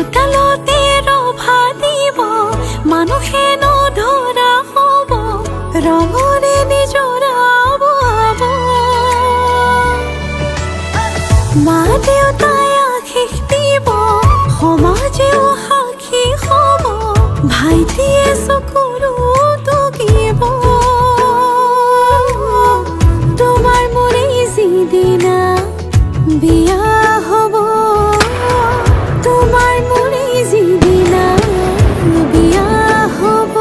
চোতালতে ৰভা দিব মানুহে নধৰা হ'ব ৰঙৰে নিজৰাব মা দেউতাই আশীষ দিব সমাজেও সাক্ষী হ'ব ভাইটিয়ে চকুৰো টুকিব তোমাৰ মোৰে যিদিনা বিয়া হ'ব তোমাৰ মোৰে যিদিনা বিয়া হ'ব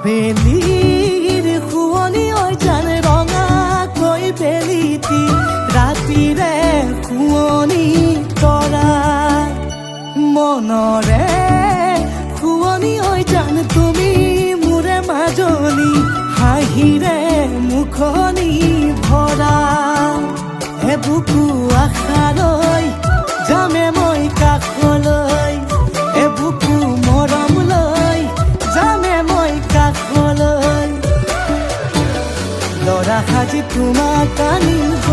বেলিৰ শুৱনি ঐ জান ৰঙাকৈ বেলিটি ৰাতিৰে শুৱনি তৰা মনৰে শুৱনি ঐ জান তুমি মোৰে মাজনী হাঁহিৰে মুখনি ভৰা এবুকু আশালৈ যামে মই কাষলৈ এবুকু মৰমলৈ যামে মই কাষলৈ লৰা সাজি তোমাক আনিব